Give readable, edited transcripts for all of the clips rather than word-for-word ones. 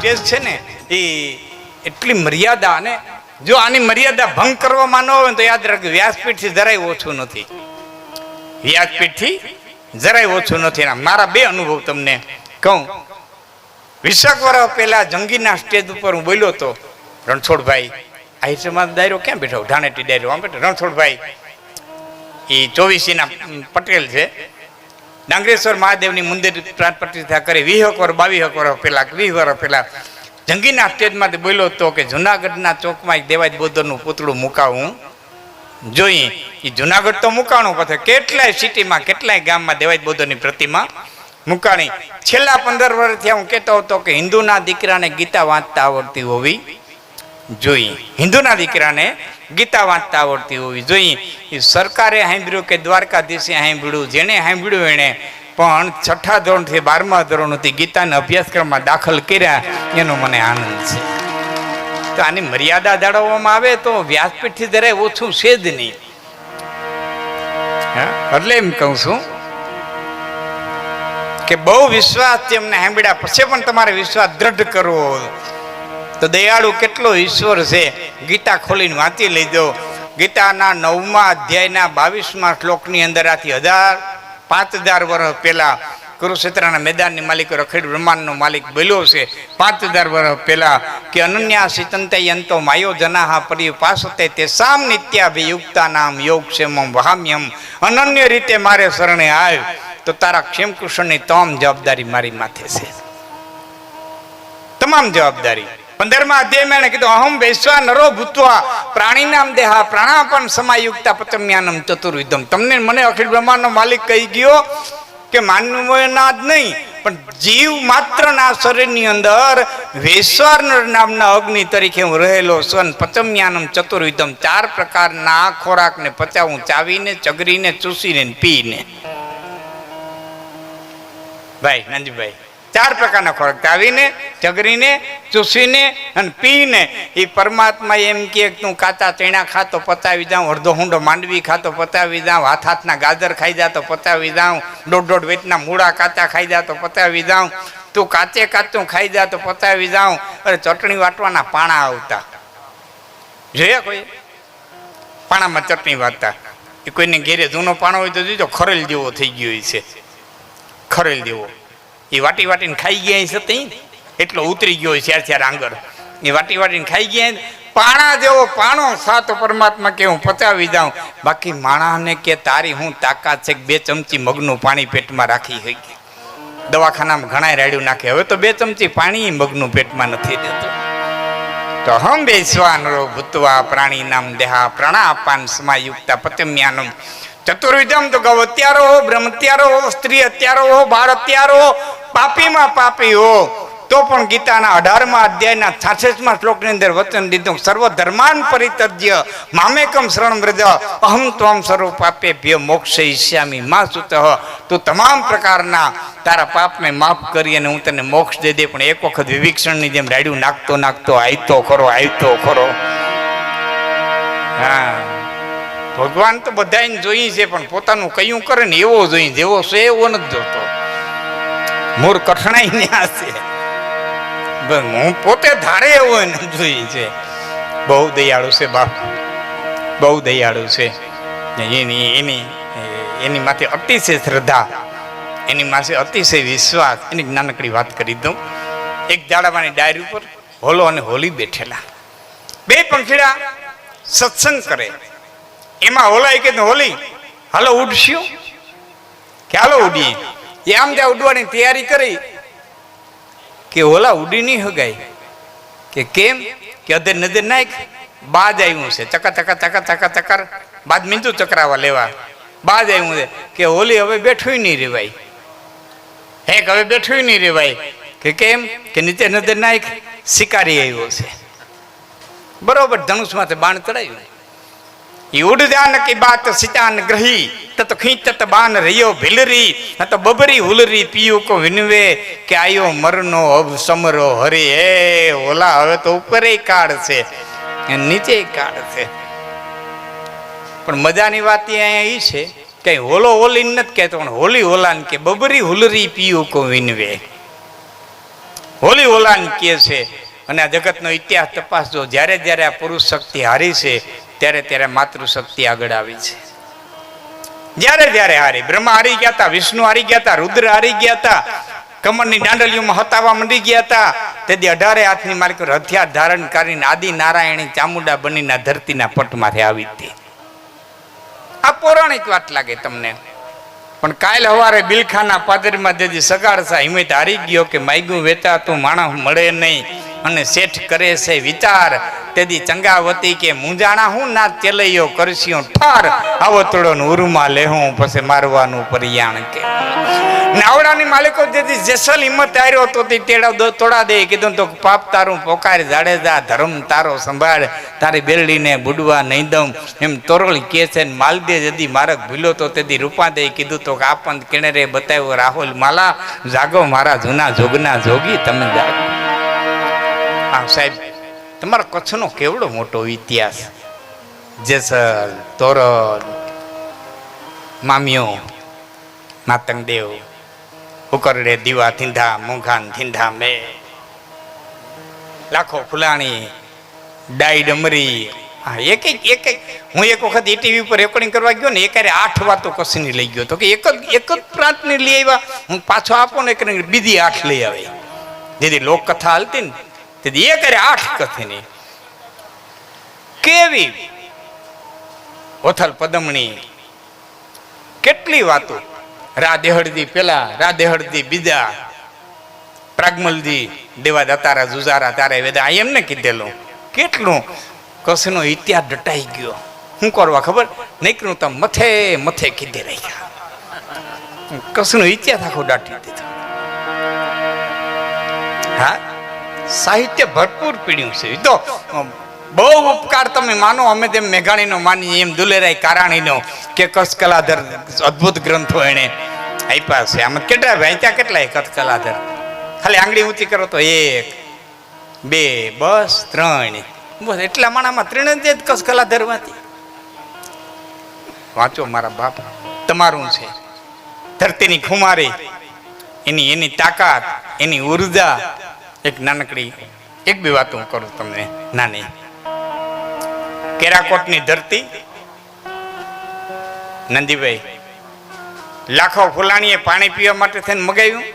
Stage છે ને એ એટલી મર્યાદા, અને જો આની મર્યાદા ભંગ કરવામાં ન હોય તો યાદ રાખજો વ્યાસપીઠથી જરાય ઓછું નથી, વ્યાસપીઠથી જરાય ઓછું નથી. મારા બે અનુભવ તમને કહું. 20 વર્ષ પહેલા જંગીના સ્ટેજ ઉપર હું બોલ્યો હતો. રણછોડભાઈ આહિરમાં દાયરો ક્યાં બેઠો, ઢાણેટી દાયરો આમ બેઠો. રણછોડભાઈ એ 24ના પટેલ છે, ડાંગરેશ્વર મહાદેવની મંદિર પ્રાણ પ્રતિષ્ઠા કરી 20 વર્ષ 22 વર્ષ પહેલા 20 વર્ષ પહેલા જંગીના સ્ટેજમાંથી બોલ્યો હતો કે જુનાગઢના ચોકમાં એક દેવાજ બોધરનું પૂતળું મુકાવું જોઈએ. એ જુનાગઢ તો મુકાણું, પછી કેટલાય સિટીમાં કેટલાય ગામમાં દેવાજ બોધરની પ્રતિમા મુકાણી. છેલ્લા 15 વર્ષથી હું કહેતો હતો કે હિન્દુના દીકરાને ગીતા વાંચતા આવડતી હોવી જોઈએ, હિન્દુના દીકરાને ગીતા વાંચતા આવડતી હોવી જોઈએ. એ સરકારે સાંભળ્યું કે દ્વારકાધીશે સાંભળ્યું, જેને સાંભળ્યું એણે પણ 6થા ધોરણથી 12મા ધોરણથી ગીતાના અભ્યાસક્રમમાં દાખલ કર્યા, એનો મને આનંદ છે. તો આની મર્યાદા જાળવવામાં આવે તો વ્યાસપીઠથી જરાય ઓછું છે જ નહીં. એટલે એમ કહું છું કે બહુ વિશ્વાસ છે એમને સાંભળ્યા પછી પણ તમારે વિશ્વાસ દ્રઢ કરવો તો દયાળુ કેટલો ઈશ્વર છે. ગીતા ખોલીને વાંચી લેજો. ગીતાના 9મા અધ્યાયના 22મા શ્લોકની અંદર આથી 5000 વર્ષ પહેલા કુરુક્ષેત્રના મેદાનની માલિક રખેડ બ્રહ્માંડનો માલિક બોલ્યો છે 5000 વર્ષ પહેલા કે અનન્યા સિતંતે યંતો માયો જનાહા પરિપાસતે તે સામ નિત્યાભિયુક્તા નામ યોગ ક્ષેમમ વહામ્યમ. અનન્ય રીતે મારે શરણે આવ તો તારા ક્ષેમ કૃષ્ણની તમામ જવાબદારી મારી માથે છે, તમામ જવાબદારી. 15મા અધ્યાયમાં એણે કીધું અહમ વૈશ્વા નરો ભૂત્વા પ્રાણીનામ દેહા પ્રાણાપન સમાયુક્તા પચમ્યાનમ ચતુર્વિધમ. તમને મને અખિલ બ્રહ્માંડનો માલિક કહી ગયો કે માનવના જ નહીં પણ જીવ માત્રના શરીરની અંદર વૈશ્વાર નામના અગ્નિ તરીકે હું રહેલો છું. પચમ્યાનમ ચતુર્વિધમ 4 પ્રકારના ખોરાકને પચાવું, ચાવીને, ચગરીને, ચૂસીને, પીને. ભાઈ નાનજીભાઈ 4 પ્રકારના ખોરાક, ચાવીને, ચગરીને, ચૂસીને અને પીને. એ પરમાત્મા એમ કે તું કાચા ચણા ખાતો પતાવી જાઉં, અડધો હુંડો માંડવી ખાતો પતાવી જાઉં, હાથના ગાજર ખાઈ જાતો પતાવી જાઉં, 1.5 વેતના મૂળા કાચા ખાઈ જાતો પતાવી જાઉં, તું કાચું ખાઈ જાતો પતાવી જાઉં. અરે ચટણી વાટવાના પાણા આવતા જોયા કોઈ? પાણામાં ચટણી વાટતા. એ કોઈને ઘેરે જૂનો પાણો હોય તો જોજો ખરેલ જેવો થઈ ગયો છે, ખરેલ જેવો. એ વાટી વાટીને ખાઈ ગયા છે તે એટલો ઉતરી ગયો છે ચાર આંગળ. એ વાટી વાટીને ખાઈ ગયા પાણા જેવો પાણો સાતો પરમાત્મા કે હું પચાવી જાઉં. બાકી માણાને કે તારી હું તાકાત છે 2 ચમચી મગનું પાણી પેટમાં રાખી હોય. દવાખાનામાં ઘણા રાડ્યું નાખે, હવે તો 2 ચમચી પાણી મગનું પેટમાં નથી દેતું. તો હમ વૈશ્વાનરો ભૂત્વા પ્રાણી નામ દેહા પ્રાણાપાન સમાયુક્તા પચમ્યાનમ ચતુર્વિધમ. તો ગૌ અત્યારો હો, બ્રહ્મ અત્યારો હો, સ્ત્રી અત્યારો હો, બાળ અત્યારો હો, પાપીમાં પાપી હો તો પણ ગીતાના 18મા અધ્યાયના 66મા શ્લોકની અંદર વચન દીધું સર્વ ધર્માન પરિત્યજ્ય મામેકમ શરણં વ્રજ અહમ ત્વં સર્વ પાપેભ્યો મોક્ષયિષ્યામિ મા સુતઃ. તો તમામ પ્રકારના તારા પાપને માફ કરી અને હું તને મોક્ષ દઈ દે. પણ એક વખત વિભીક્ષણની જેમ રાડ્યું નાખતો નાખતો આવતો ખરો. હા, ભગવાન તો બધાને જોઈ છે પણ પોતાનું કયું કરે ને એવો જોઈ, જેવો છે એવો નથી જોતો. મૂળ કઠણાઈ ન્યા છે, હું પોતે ધારે એવો જોઈ છે. બહુ દયાળુ છે બાપ, બહુ દયાળુ છે. એની માથે અતિશય શ્રદ્ધા, એની માથે અતિશય વિશ્વાસ. એની નાનકડી વાત કરી દઉં. એક ઝાડાવાની ડાયરી ઉપર હોલો અને હોલી બેઠેલા, 2 પંખીડા સત્સંગ કરે. એમાં હોલા કે હોલી હાલો ઉડશું કે હાલો ઉડીએ. એ આમ ત્યાં ઉડવાની તૈયારી કરી કે હોલા ઉડી નહીં હગાય. કે કેમ? કે અધર નજર નાખ બાજ આવ્યું છે, ચકા ચકા ચકા ચકા ચકર બાદ મીંડું ચકરાવા લેવા બાજ આવ્યું છે. કે હોલી હવે બેઠું નહીં રેવાય. હેક હવે બેઠું નહીં રેવાય. કે કેમ? કે નીચે નજર નાખ શિકારી આવ્યો છે. બરોબર ધનુષમાંથી બાણ ચડાવ્યું. ઉડ જાન કી બાત સિતાન ગ્રહી તત ખીંચત બાન રહ્યો ભીલરી ન તો બબરી હુલરી પીયું કો વિનવે કે આયો મરનો અબ સમરો હરી. હે ઓલા હવે તો ઉપરે કાળ છે નીચે કાળ છે. પણ મજાની વાત અહીંયા એ છે કે હોલો હોલી નથી કહેતો, પણ હોલી હોલાને કે બબરી હુલરી પીયું કો વિનવે. હોલી હોલાને કહે છે. અને આ જગતનો ઇતિહાસ તપાસજો, જ્યારે જ્યારે આ પુરુષ શક્તિ હારી છે ત્યારે ત્યારે માતૃશક્તિ આગળ આવી છે. જ્યારે જ્યારે હારી, બ્રહ્મા હારી ગયા હતા, વિષ્ણુ હારી ગયા હતા, રુદ્ર હારી ગયા હતા, કમરની દાંડલીઓમાં હતાવા મંડી ગયા હતા. તેથી 18 હાથની માલિકો હથિયાર ધારણ કરીને આદિ નારાયણી ચામુંડા બનીને ધરતીના પટમાંથી આવી હતી. આ પૌરાણિક વાત લાગે તમને, પણ કાલ હવારે બિલખાના પાદરમાં જેથી સગાડસા હિંમત હારી ગયો કે માયગું વેતા તું માણસ મળે નહીં અને શેઠ કરે છે વિચાર. તેથી ચંગાવતી કે મુંજાણા હું ના ચેલૈયો કરશ્યો ઠાર આવતડો ઉરુમાં લેહું પછી મારવાનું પરિયાણ કે. નાવડાની માલિકો જેથી જેસલ હિંમત આવ્યો તો તે તેડા તોડા દે. કીધું તો પાપ તારું પોકાર જાડેજા ધર્મ તારો સંભાળ તારી બેરડીને બુડવા નહીં દઉં એમ તોરલ કે છે. માલદે જદી મારક ભૂલો તો તેથી રૂપા દે. કીધું તો આપંત કિણરે બતાવ્યો રાહુલ માલા જાગો મારા જૂના જોગના જોગી તમે જાગો. હા સાહેબ, તમારા કચ્છનો કેવડો મોટો ઇતિહાસ. જેસલ, તોરલ, મામ્યો, માતંગદેવ, ઉકરડે દીવા થીંધા મોઘાન થીંધા મે, લાખો ફુલાણી, ડાઈ ડમરી. હા, એક હું એક વખત ટીવી પર રેકોર્ડિંગ કરવા ગયો ને, એકારે 8 વાતો કચ્છની લઈ ગયો તો કે એક જ પ્રાંતની લઈ આવ્યા. હું પાછો આપો ને કરીને બીજી 8 લઈ આવે. જેથી લોકકથા હાલતી ને તેથી એકારે 8 કથીની કેવી ઓથલ પદમણી, કેટલી વાતો. રાધેહળદી પેલા, રાધેહળદી બીજા, પ્રાગમલજી દેવા દતારા જુજારા તારે વેદા એમ ને કીધેલું. કેટલું કચ્છનો ઇતિહાસ ડટાઈ ગયો. શું કરવા ખબર? નહીકરું તો મથે મથે કીધે રાખ્યા. કચ્છનો ઇતિહાસ આખો દાટી દીધો. હા, સાહિત્ય ભરપૂર પીડ્યું છે. તો બહુ ઉપકાર તમે માનો, અમે તેમ મેઘાણીનો માની એમ દુલેરાય કારાણીનો કે કચ્છ કલાધર અદ્ભુત ગ્રંથો એને આપ્યા છે. આમાં કેટલા વાંચ્યા, કેટલાય કચ્છ કલાધર? ખાલી આંગળી ઊંચી કરો તો 1 2 બસ 3 બસ એટલા માણામાં 3 જ કચ્છ કલાધર વાંચી. વાંચો મારા બાપ, તમારું છે. ધરતીની ખુમારી, એની તાકાત, એની ઉર્જા. એક નાનકડી 1-2 વાતો હું કરું તમને નાની. કેરાકોટની ધરતી, નંદીભાઈ લાખો ફુલાણીએ પાણી પીવા માટે થઈને મગાવ્યું.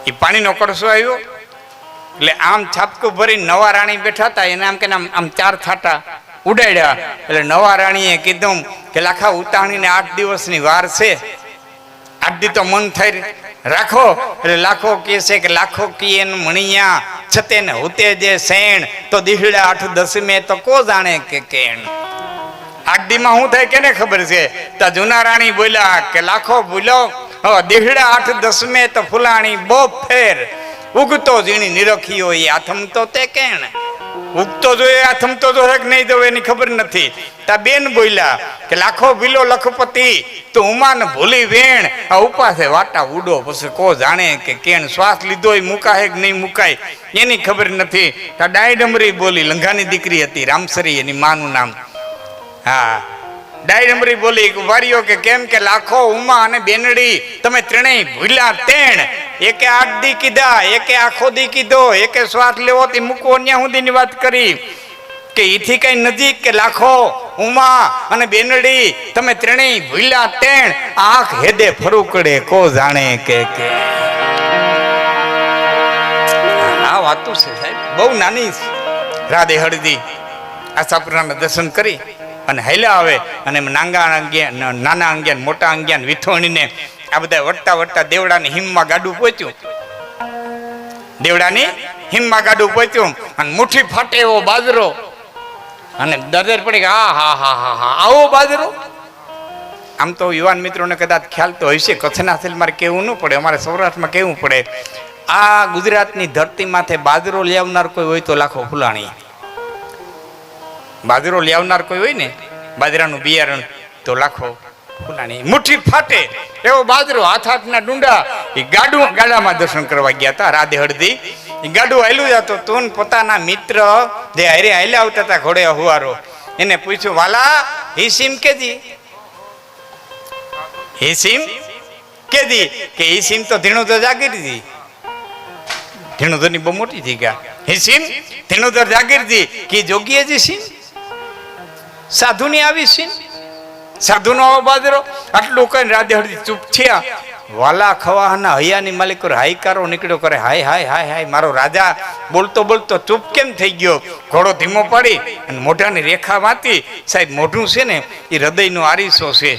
એ પાણીનો કળશો આવ્યો એટલે આમ છાપકું ભરી નવા રાણી બેઠા હતા, એને આમ કે આમ 4 છાંટા ઉડાડ્યા. એટલે નવા રાણીએ કીધું કે લાખા ઉતાણીને 8 દિવસની વાર છે, 8 દી તો મન થઈ રાખો. એટલે લાખો કહે છે કે લાખો કીએ મણિયા છતે ને હુતે જે સેણ તો દીહડા 8 10 તો કો જાણે કે કેણ. 8 દીમાં શું થાય કેને ખબર છે? તો જૂના રાણી બોલ્યા કે લાખો બોલો દીહડા 8 10 તો ફુલાણી બહુ ફેર ઉગતો જીણી નિરખીયો એ આથમતો તે કેણ. ઉગતો જોઈએ આથમતો જો કે નહીં જો એની ખબર નથી. તા બેન બોલ્યા કે લાખો ભીલો લખપતિ તો ઉમાન ભૂલી વેણ આ ઉપાસે વાટા ઉડો પછી કો જાણે કે કેણ. શ્વાસ લીધો એ મુકાય કે નહીં મુકાય એની ખબર નથી. તા ડાઈ ડમરી બોલી, લંઘાની દીકરી હતી રામસરી એની માનું નામ. હા, ડાઈ ડમરી બોલી વારીઓ કે કેમ કે લાખો ઉમા અને બેનડી તમે ત્રણેય ભૂલ્યા તેણ. એકે 8 દી કીધા, એકે આખો દી કીધો, એકે શ્વાસ લેવો તે મૂકવો ન્યા સુધીની વાત કરી કે એથી કઈ નજીક કે લાખો ઉમા અને બેનડી તમે ત્રણેય ભૂલ્યા તેણ આંખ હેદે ફરુકડે કો જાણે કે આ વાતું છે સાહેબ. બહુ નાની રાધે હળદી આશાપુરાના દર્શન કરી અને હેલા આવે અને નાના અંગ્યાન મોટા અંગ્યાન વિથોણીને આ બધા વટતા વટતા દેવડાની હિમમાં ગાડું પહોંચ્યું. દેવડાની હિમમાં ગાડું પહોંચ્યું અને મુઠ્ઠી ફાટે એવો બાજરો. અને દરદર પડી કે હા આવો બાજરો. આમ તો યુવાન મિત્રોને કદાચ ખ્યાલ તો હશે, કચ્છના સેલ મારે કહેવું ન પડે, અમારે સૌરાષ્ટ્રમાં કહેવું પડે. આ ગુજરાતની ધરતી માથે બાજરો લેવનાર કોઈ હોય તો લાખો ફુલાણી. બાજરો લેવનાર કોઈ હોય ને, બાજરાનું બિયારણ તો લાખો ફુલાણી. મુઠ્ઠી ફાટે એવો બાજરો, હાથના ડુંડા. એ ગાડામાં દર્શન કરવા ગયા હતા રાધે હળદી. એ ગાડું હાલ્યું જતો તું પોતાના મિત્ર જે હારે હાલ્યા આવતા હતા ઘોડે હુવારો, એને પૂછ્યું વાલા હિસીમ કેજી? હિસીમ કેજી કે હિસીમ તો ધીણું તો જાગીર દી. ધીણોધરની બહુ મોટી થઈ ગયા હે સીન ધીણોધર જાગીરજી કે જોગીએ જી સીન સાધુની આવી સીન સાધુનો આવો બાજરો આટલું કહીને રાધે હળદી ચૂપ થયા વાલા ખવાના હૈયાની માલિક હાઈકારો નીકળ્યો કરે હાય હાય હાય હાય મારો રાજા બોલતો બોલતો ચૂપ કેમ થઈ ગયો ઘોડો ધીમો પાડી અને મોઢાની રેખા વાંચી સાહેબ મોઢું છે ને એ હૃદયનો આરીસો છે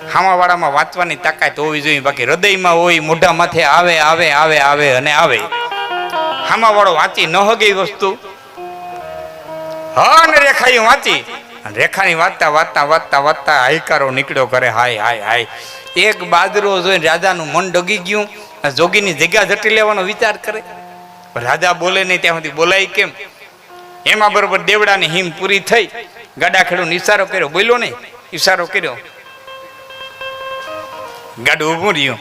હામાવાળામાં વાંચવાની તાકાત હોવી જોઈએ બાકી હૃદયમાં હોય મોઢા માથે આવે આવે આવે આવે અને આવે હામાવાળો વાંચી ન હગે વસ્તુ હા ને રેખા એ વાંચી રેખાની વાંચતા વાંચતા વાંચતા વાંચતા હાઈકારો નીકળ્યો કરે હાય હાય હાય એક બાજરો જોઈને રાજાનું મન ડગી ગયું જોગીની જગ્યા ઝટી લેવાનો વિચાર કરે રાજા બોલે નહીં ત્યાં સુધી બોલાય કેમ એમાં બરોબર દેવડાની હિમ પૂરી થઈ ગાડા ખેડૂને ઈશારો કર્યો બોલ્યો નહીં ઈશારો કર્યો ગાડું ઊભું રહ્યું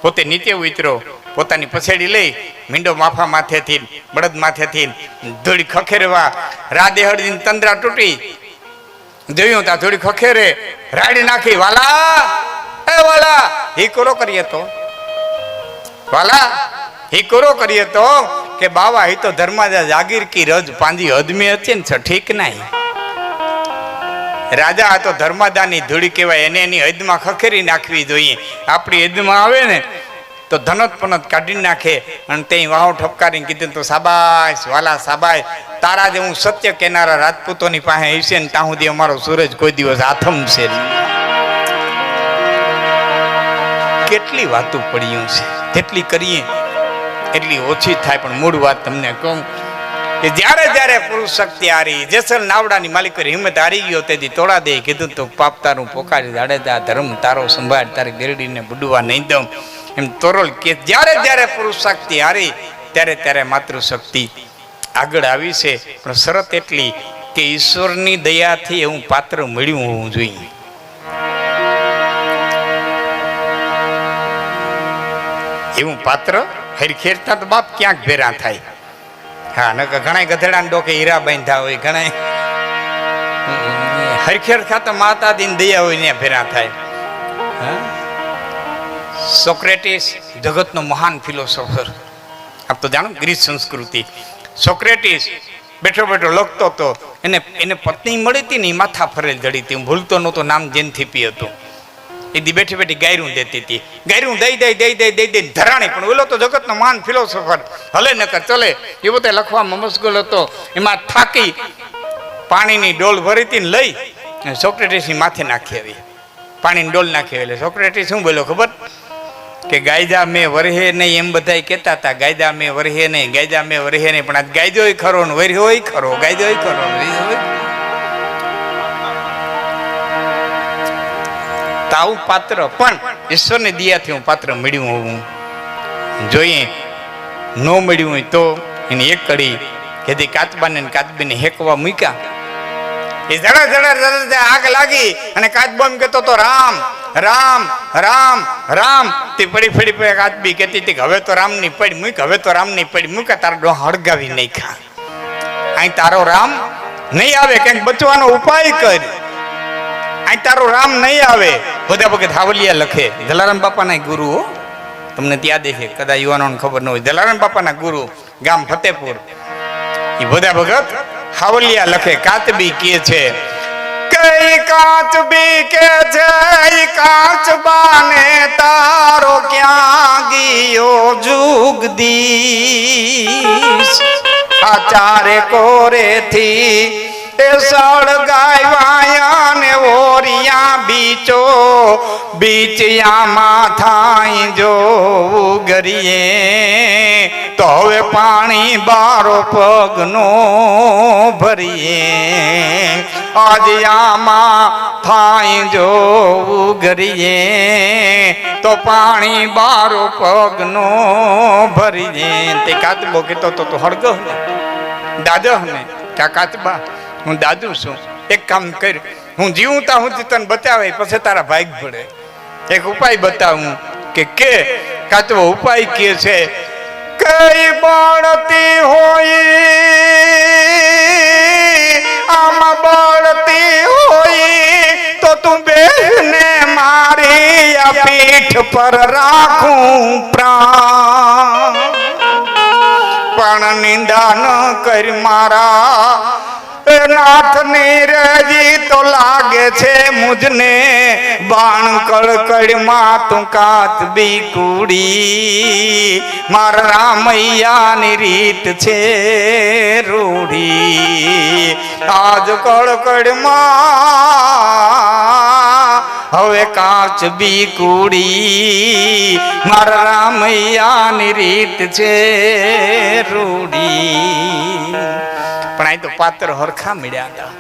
પોતે નીચે ઉતર્યો પોતાની પછેડી લઈ મીંડો માફા માથેથી બળદ માથેથી ધૂળી ખખેરવા રાધે હળદી તંદ્રા તૂટી જોયું તા થોડી ખખેરે રાડી નાખી વાલા એ વાલા હીકોરો કરીએ તો વાલા હીકોરો કરીએ તો કે બાવા હી તો ધર્માજા જાગીર કી રજ પાંજી હદમે હતી ને ઠીક નહીં રાજા આ તો ધર્માદાની ધૂળી કહેવાય એને એની હદમાં ખખેરી નાખવી જોઈએ આપણી હદમાં આવે ને તો ધનત પનત કાઢી નાખે અને તે વાહો ઠપકારીને કીધું તો સાબાશ વાલા સાબાશ તારા જે હું સત્ય કેનારા રાજપૂતોની પાસે હશે ને ત્યાં સુધી અમારો સૂરજ કોઈ દિવસ આથમશે કેટલી વાતો પડ્યું છે જેટલી કરીએ એટલી ઓછી થાય પણ મૂળ વાત તમને કહું કે જ્યારે જ્યારે પુરુષ શક્તિ હારી જેસલ નાવડાની માલિક હિંમત હારી ગયો તેથી તોડા દે કીધું તો પાપ તારું પોકારી દાડેદા ધર્મ તારો સંભાળ તારી ગેરડીને બુડવા નહીં દઉં એમ તોરલ કે જ્યારે જ્યારે પુરુષ શક્તિ હારી ત્યારે ત્યારે માતૃશક્તિ આગળ આવી છે પણ શરત એટલી કે ઈશ્વરની દયાથી એવું પાત્ર મળ્યું હોવું જોઈએ એવું પાત્ર હરખેરતા તો બાપ ક્યાંક ભેરા થાય હા ન ઘણા ગધેડા ડોકે હીરા બાંધ્યા હોય ઘણા હરખેર ખાતા માતા દીન દયા હોય ને ભેરા થાય સોક્રેટિસ જગતનો મહાન ફિલોસોફર આપ તો જાણો ગ્રીસ સંસ્કૃતિ સોક્રેટિસ બેઠો બેઠો લખતો હતો એને પત્ની મળી હતી ને માથા ફરેલ જડી હતી હું ભૂલતો નહોતો નામ જેનથીપી હતું એ દી બેઠી બેઠી ગાયરું દેતી હતી ગાયરું દઈ દઈ દઈ દઈ દઈ દઈ ધરાણી પણ ઓલો તો જગતનો મહાન ફિલોસોફર હલે નકર ચલે એ પોતે લખવામાં મશગુલ હતો એમાં થાકી પાણીની ડોલ ભરી હતી ને લઈ સોક્રેટિસની માથે નાખી આવી પાણીની ડોલ નાખી એટલે સોક્રેટિસ શું બોલ્યો ખબર કે ગાયદા મેં વરહે નહીં એમ બધા કહેતા હતા ગાયદા મેં વરહે નહીં ગાયદા મેં વરહે નહીં પણ આ ગાયદોય ખરો ને વર્હોય ખરો ગાયદોય ખરો તો આવું પાત્ર પણ ઈશ્વરની દયાથી હું પાત્ર મળ્યું હોવું જોઈએ ન મળ્યું હોય તો એની એક કડી કે કાચબાને કાચબીને હેકવા મૂક્યા એ જડા જડા જડા આગ લાગી અને કાચબો એમ કહેતો તો રામ રામ રામ રામ તે પડી ફડી પડી કાચબી કહેતી હતી કે હવે તો રામની પડી મૂક હવે તો રામની પડી મૂક તારો ડો હળગાવી નહીં ખા અહીં તારો રામ નહીં આવે કંઈક બચવાનો ઉપાય કર અહીં તારો રામ નહીં આવે બધા ભગત હાવલિયા લખે જલારામ બાપાના ગુરુ તમને ત્યાં દેખે કદાચ યુવાનોને ખબર ન હોય જલારામ બાપાના ગુરુ ગામ ફતેપુર એ બધા ભગત હાવલિયા લખે કાચબી કે છે કઈ કાચબી કે છે કાચબાને તારો ક્યાં ગયો જુગદીશ આચારે કોરેથી એ સળગાવ્યા ને ઓરિયા બીચો બીચિયામાં થાય જો ગરીએ તો હવે પાણી બારો પગનો ભરીએ આજયામાં થાય જો ગરીએ તો પાણી બારો પગનો ભરીએ તે કાચબો કહેતો તો હળગો ને દાદો ને ક્યાં કાચબા હું દાદુ છું એક કામ કર હું જીવું તા હું તને બતાવે પછી તારા ભાગ પડે એક ઉપાય બતાવું કે કાચવો ઉપાય કે છે કઈ બળતી હોય આમાં બળતી હોય તો તું બેને મારી આ પીઠ પર રાખું પ્રાણ બાણ નિંદા ન કરી મારા નાથ ની રેજી તો લાગે છે મુજને બાણ કળકડમાં તું કાત બી કુડી મારા રામૈયા ની રીત છે રૂડી આજ કળકડમાં હવે કાચ બી કુડી મારા રામૈયા ની રીત છે રૂડી પણ અહીં તો પાત્ર હરખા મળ્યા હતા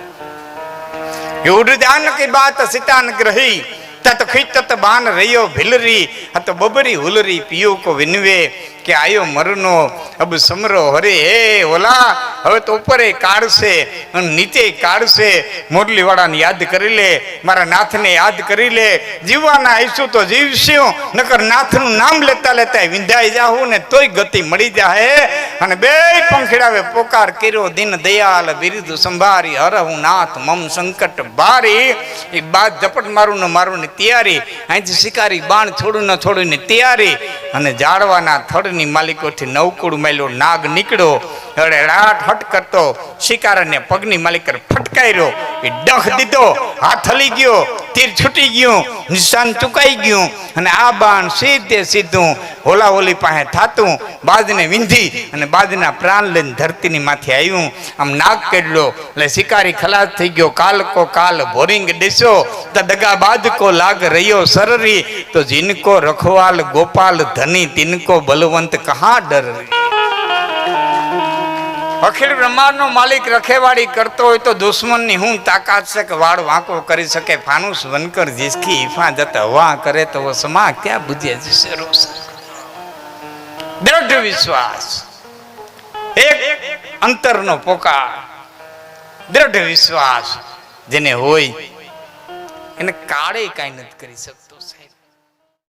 એવું જાન કી બાત સીતા ન ગ્રહી તત ખીચત બાન રહ્યો ભિલરી આ તો બબરી હુલરી પિયો કો વિનવે કે આયો મરનો અબ સમરો હરે હે ઓલા હવે તો ઉપર કાઢશે અને નીચે કાઢશે મોરલી વાળાને યાદ કરી લે મારા નાથને યાદ કરી લે જીવવાના આવીશું તો જીવશું નકર નાથનું નામ લેતા લેતા વિંધાઈ જાહું ને તોય ગતિ મળી જાય અને બે પંખીડાવે પોકાર કર્યો દિન દયાલ બિરુદ સંભારી હરહું નાથ મમ સંકટ બારી એ બાદ ઝપટ મારું ને મારું ની તૈયારી અહીંથી શિકારી બાણ છોડું ન છોડું ની તૈયારી અને જાળવાના થડની માલિકોથી નવકુળ માયલો નાગ નીકળ્યો અરે રાટ હટ કરતો શિકારને પગની માલિકર ફટકાર્યો એ ડખ દીધો હાથ હલી ગયો તીર છૂટી ગયું નિશાન ચુકાઈ ગયું અને આ બાણ સીધે સીધું હોલા હોલી પાસે થાતું બાજને વિંધી અને બાજના પ્રાણ લઈને ધરતીની માથે આવ્યું આમ નાગ કેડલો એટલે શિકારી ખલાસ થઈ ગયો કાલ કો કાલ ભોરિંગ દેશો તો દગા બાદ કો લાગ રહ્યો સરરી તો જીનકો રખવાલ ગોપાલ ધની તિનકો બલવંત કહા ડર અખિલ બ્રહ્માંડનો માલિક રખેવાળી કરતો હોય તો દુશ્મનની હું તાકાત છે કે વાળ વાંકો કરી શકે ફાનુસ વનકર जिसकी हिफाजत हवा करे तो वो समा क्या बुझे जिसे रोस દ્રઢ વિશ્વાસ એક અંતરનો પોકાર દ્રઢ વિશ્વાસ જેને હોય એને કાળે કાંઈ નથી કરી શકતો સાહેબ